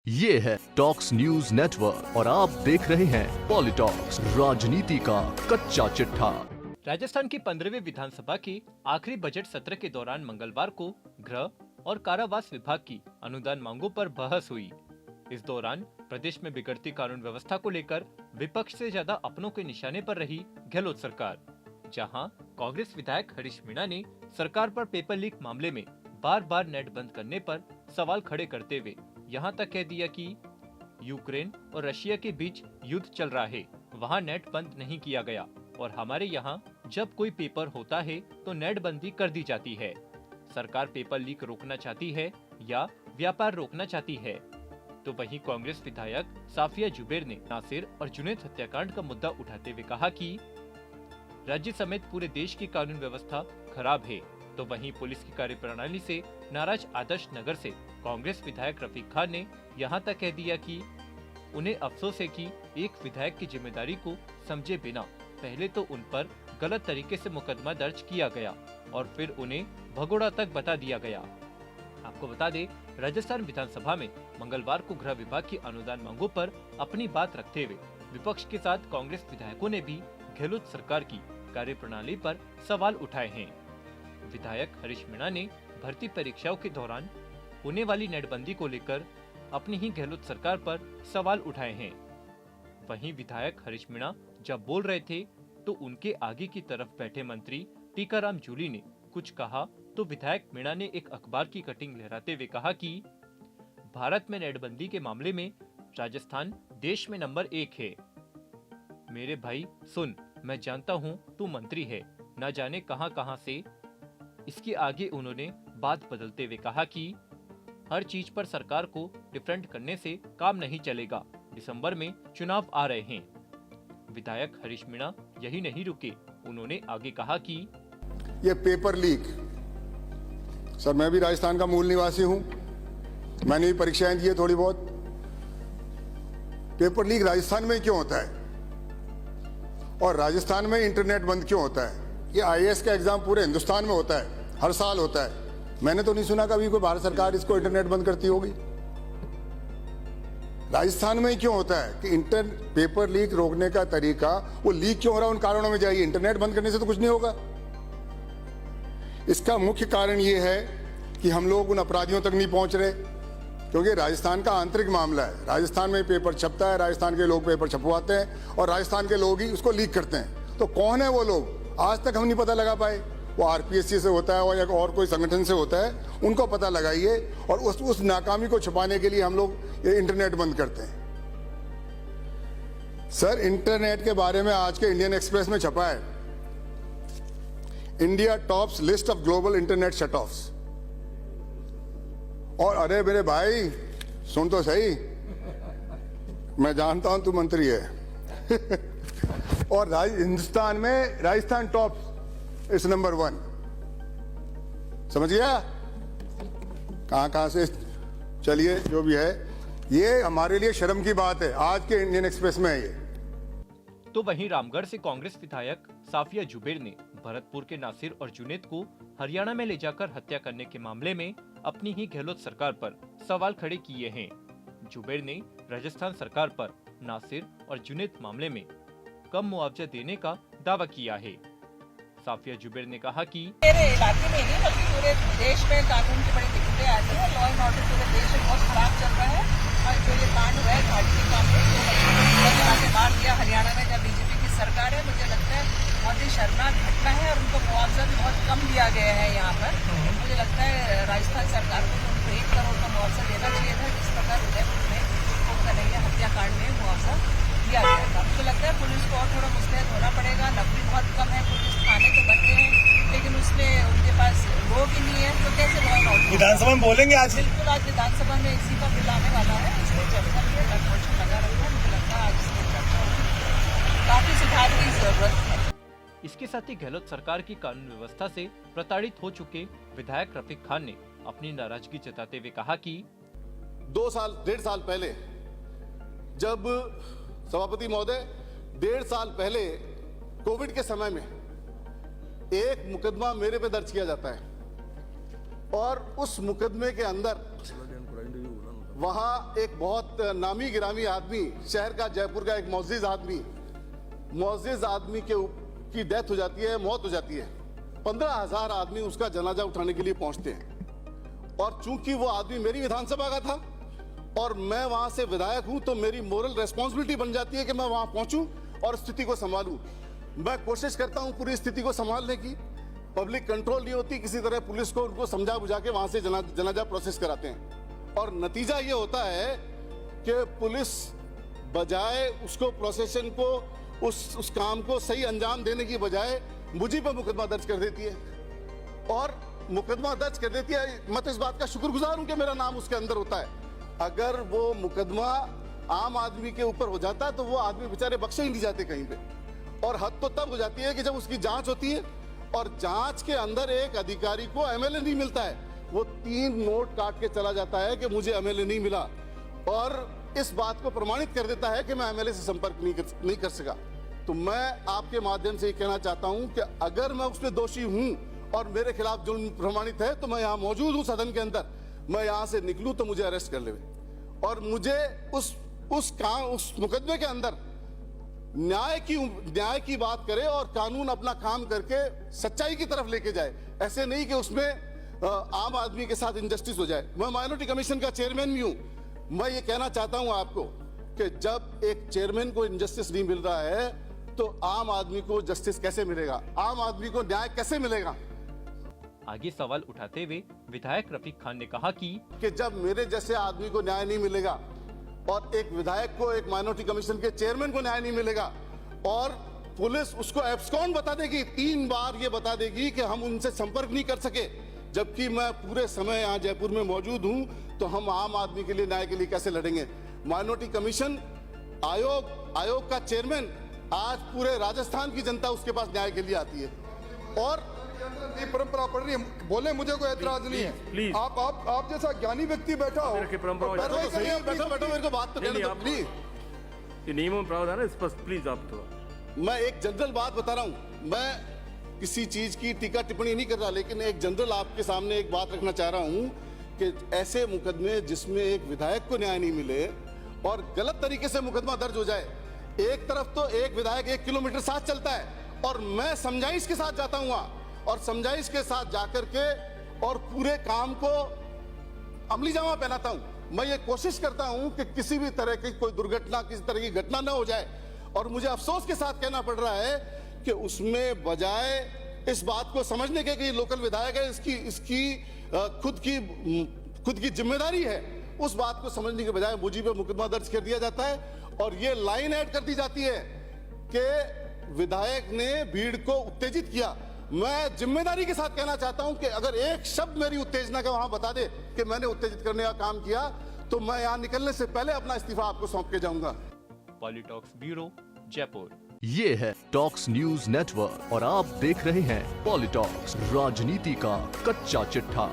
ये है talks news network और आप देख रहे हैं पॉलिटॉक्स, राजनीति का कच्चा चिट्ठा। राजस्थान की 15वीं विधानसभा की आखिरी बजट सत्र के दौरान मंगलवार को गृह और कारावास विभाग की अनुदान मांगों पर बहस हुई। इस दौरान प्रदेश में बिगड़ती कानून व्यवस्था को लेकर विपक्ष से ज्यादा अपनों के निशाने पर रही गहलोत सरकार, जहां कांग्रेस विधायक हरीश मीणा ने सरकार पर पेपर लीक मामले में बार बार नेट बंद करने पर सवाल खड़े करते हुए यहां तक कह दिया कि यूक्रेन और रशिया के बीच युद्ध चल रहा है, वहां नेट बंद नहीं किया गया और हमारे यहां जब कोई पेपर होता है तो नेट बंदी कर दी जाती है। सरकार पेपर लीक रोकना चाहती है या व्यापार रोकना चाहती है। तो वहीं कांग्रेस विधायक साफिया जुबैर ने नासिर और जुनैद हत्याकांड का मुद्दा उठाते हुए कहा कि राज्य समेत पूरे देश की कानून व्यवस्था खराब है। तो वहीं पुलिस की कार्यप्रणाली से नाराज आदर्श नगर से कांग्रेस विधायक रफीक खान ने यहां तक कह दिया कि उन्हें अफसोस है कि एक विधायक की जिम्मेदारी को समझे बिना पहले तो उन पर गलत तरीके से मुकदमा दर्ज किया गया और फिर उन्हें भगोड़ा तक बता दिया गया। आपको बता दें, राजस्थान विधानसभा में मंगलवार को गृह विभाग की अनुदान मांगों पर अपनी बात रखते हुए विपक्ष के साथ कांग्रेस विधायकों ने भी गहलोत सरकार की कार्यप्रणाली पर सवाल उठाए हैं। विधायक हरीश मीणा ने भर्ती परीक्षाओं के दौरान होने वाली नेटबंदी को लेकर अपनी ही गहलोत सरकार पर सवाल उठाए हैं। वहीं विधायक हरीश मीणा जब बोल रहे थे तो उनके आगे की तरफ बैठे मंत्री टीकाराम जूली ने कुछ कहा तो विधायक मीणा ने एक अखबार की कटिंग लहराते हुए कहा कि भारत में नेटबंदी के मामले में राजस्थान देश में नंबर 1 है। मेरे भाई सुन, मैं जानता हूँ तू मंत्री है, न जाने कहां से। इसके आगे उन्होंने बात बदलते हुए कहा कि हर चीज पर सरकार को डिफरेंट करने से काम नहीं चलेगा, दिसंबर में चुनाव आ रहे हैं। विधायक हरीश मीणा यही नहीं रुके, उन्होंने आगे कहा कि ये पेपर लीक, सर मैं भी राजस्थान का मूल निवासी हूं, मैंने भी परीक्षाएं दी है थोड़ी बहुत। पेपर लीक राजस्थान में क्यों होता है और राजस्थान में इंटरनेट बंद क्यों होता है? ये आईएएस का एग्जाम पूरे हिंदुस्तान में होता है, हर साल होता है। मैंने तो नहीं सुना कभी कोई भारत सरकार इसको इंटरनेट बंद करती होगी। राजस्थान में ही क्यों होता है कि पेपर लीक रोकने का तरीका, वो लीक क्यों हो रहा है उन कारणों में जाइए, इंटरनेट बंद करने से तो कुछ नहीं होगा। इसका मुख्य कारण ये है कि हम लोग उन अपराधियों तक नहीं पहुंच रहे, क्योंकि राजस्थान का आंतरिक मामला है। राजस्थान में पेपर छपता है, राजस्थान के लोग पेपर छपवाते हैं और राजस्थान के लोग ही उसको लीक करते हैं। तो कौन है वो लोग, आज तक हम नहीं पता लगा पाए। वो आरपीएससी से होता है और कोई संगठन से होता है, उनको पता लगाइए और उस नाकामी को छुपाने के लिए हम लोग ये इंटरनेट बंद करते हैं। सर इंटरनेट के बारे में आज के इंडियन एक्सप्रेस में छपा है, India tops list of global internet shut offs. और अरे मेरे भाई सुन तो सही, मैं जानता हूं तू मंत्री है और हिंदुस्तान में राजस्थान टॉप इस नंबर 1, समझ गया? कहां से चलिए, जो भी है ये हमारे लिए शर्म की बात है, आज के इंडियन एक्सप्रेस में है ये। तो वहीं रामगढ़ से कांग्रेस विधायक साफिया जुबैर ने भरतपुर के नासिर और जुनैद को हरियाणा में ले जाकर हत्या करने के मामले में अपनी ही गहलोत सरकार पर सवाल खड़े किए हैं। जुबैर ने राजस्थान सरकार पर नासिर और जुनैद मामले में कम मुआवजा देने का दावा किया है। साफिया जुबैर ने कहा कि मेरे इलाके में नहीं बल्कि पूरे देश में कानून की बड़ी दिक्कतें आ रही है, लॉ एंड ऑर्डर पूरे देश में बहुत खराब चल रहा है। और जो ये कांड हुआ है घाटी के काम में मार दिया हरियाणा में जब बीजेपी की सरकार है, मुझे लगता है बहुत ही शर्मनाक घटना है और उनको मुआवजा भी बहुत कम दिया गया है। यहाँ पर मुझे लगता है राजस्थान सरकार को उनको 1 करोड़ का मुआवजा देना चाहिए था, जिस प्रकार उदयपुर में कन्हैया हत्याकांड में मुआवजा दिया गया था। मुझे लगता है पुलिस को और थोड़ा मुस्तैद होना पड़ेगा। नौकरी बहुत कम है, पुलिस थाने तो बनते हैं लेकिन उसमें उनके पास लोग ही नहीं है, तो कैसे लॉ एंड ऑर्डर? विधानसभा में बोलेंगे आज? बिल्कुल, आज विधानसभा में इसी का बिल आने वाला है, इसमें चर्चा की है, मोर्चा लगा रखा है। मुझे लगता है आज इसमें चर्चा होगी, काफी सुधार की जरूरत है। इसके साथ ही गहलोत सरकार की कानून व्यवस्था से प्रताड़ित हो चुके विधायक रफीक खान ने अपनी नाराजगी जताते हुए कहा कि 1.5 साल पहले जब सभापति महोदय 1.5 साल पहले कोविड के समय में एक मुकदमा मेरे पे दर्ज किया जाता है और उस मुकदमे के अंदर वहाँ एक बहुत नामी गिरामी आदमी, शहर का, जयपुर का एक मुअज़्ज़िज़ आदमी की डेथ हो जाती है, मौत हो जाती है। 15,000 आदमी उसका जनाजा उठाने के लिए पहुंचते हैं। और चूंकि वो आदमी मेरी विधानसभा का था और मैं वहां से विधायक हूं, तो मेरी मोरल रेस्पॉन्सिबिलिटी बन जाती है कि मैं वहां पहुंचूं और स्थिति को संभालूं। मैं कोशिश करता हूं पूरी स्थिति को संभालने की। पब्लिक कंट्रोल नहीं होती, किसी तरह पुलिस को उनको समझा बुझा के वहां से जनाजा प्रोसेस कराते हैं। और नतीजा ये होता है कि पुलिस बजाय उसको प्रोसेशन को उस काम को सही अंजाम देने की बजाय मुझे पर मुकदमा दर्ज कर देती है। और मुकदमा दर्ज कर देती है, मैं तो इस बात का शुक्रगुजार हूं कि मेरा नाम उसके अंदर होता है। अगर वो मुकदमा आम आदमी के ऊपर हो जाता तो वो आदमी बेचारे बख्शे ही नहीं जाते कहीं पे। और हद तो तब हो जाती है कि जब उसकी जांच होती है और जांच के अंदर एक अधिकारी को एमएलए नहीं मिलता है, वो 3 नोट काट के चला जाता है कि मुझे एमएलए नहीं मिला, और इस बात को प्रमाणित कर देता है कि मैं एमएलए से संपर्क नहीं कर सका। तो मैं आपके माध्यम से ये कहना चाहता हूं कि अगर मैं उसमें दोषी हूं और मेरे खिलाफ जुल्म प्रमाणित है तो मैं यहाँ मौजूद हूं सदन के अंदर। मैं यहाँ से निकलूं तो मुझे अरेस्ट कर ले और मुझे उस मुकदमे के अंदर न्याय की बात करे और कानून अपना काम करके सच्चाई की तरफ लेके जाए। ऐसे नहीं कि उसमें आम आदमी के साथ इनजस्टिस हो जाए। मैं माइनॉरिटी कमीशन का चेयरमैन भी हूं। मैं ये कहना चाहता हूं आपको कि जब एक चेयरमैन को इनजस्टिस नहीं मिल रहा है तो आम आदमी को जस्टिस कैसे मिलेगा, आम आदमी को न्याय कैसे मिलेगा। आगे सवाल उठाते हुए विधायक रफीक खान ने कहा कि जब मेरे जैसे आदमी को न्याय नहीं मिलेगा और एक विधायक को, एक माइनॉरिटी कमीशन के चेयरमैन को न्याय नहीं मिलेगा और पुलिस उसको एब्सकॉन्ड बता देगी, 3 बार ये बता देगी कि हम उनसे संपर्क नहीं कर सके, जबकि मैं पूरे समय यहाँ जयपुर में मौजूद हूँ, तो हम आम आदमी के लिए न्याय के लिए कैसे लड़ेंगे। माइनॉरिटी कमीशन आयोग का चेयरमैन, आज पूरे राजस्थान की जनता उसके पास न्याय के लिए आती है। और ये परंपरा पड़ रही है, बोले मुझे कोई एतराज नहीं है। प्लीज आप जैसा ज्ञानी व्यक्ति बैठा हो, बैठो मेरे को बात तो कहने दो प्लीज। ये नियमों में प्रावधान है स्पष्ट, प्लीज आप थोड़ा। मैं एक जनरल बात बता रहा हूं, मैं किसी चीज की टीका टिप्पणी नहीं कर रहा, लेकिन एक जनरल आपके सामने एक बात रखना चाह रहा हूं कि ऐसे मुकदमे जिसमें एक विधायक को न्याय नहीं मिले और गलत तरीके से मुकदमा दर्ज हो जाए, एक तरफ तो एक विधायक 1 किलोमीटर साथ चलता है और मैं समझाइश के साथ जाता हूं और समझाइश के साथ जाकर के और पूरे काम को अमली जामा पहनाता हूं। मैं ये कोशिश करता हूं कि किसी भी तरह की कोई दुर्घटना, किसी तरह की घटना न हो जाए। और मुझे अफसोस के साथ कहना पड़ रहा है कि उसमें बजाय इस बात को समझने के कि लोकल विधायक है, इसकी खुद की जिम्मेदारी है, उस बात को समझने के बजाय मुझे पे मुकदमा दर्ज कर दिया जाता है और ये लाइन ऐड कर दी जाती है कि विधायक ने भीड़ को उत्तेजित किया। मैं जिम्मेदारी के साथ कहना चाहता हूं कि अगर एक शब्द मेरी उत्तेजना का वहां बता दे कि मैंने उत्तेजित करने का काम किया, तो मैं यहां निकलने से पहले अपना इस्तीफा आपको सौंप के जाऊंगा। पॉलिटॉक्स ब्यूरो, जयपुर। ये है टॉक्स न्यूज नेटवर्क और आप देख रहे हैं पॉलिटॉक्स, राजनीति का कच्चा चिट्ठा।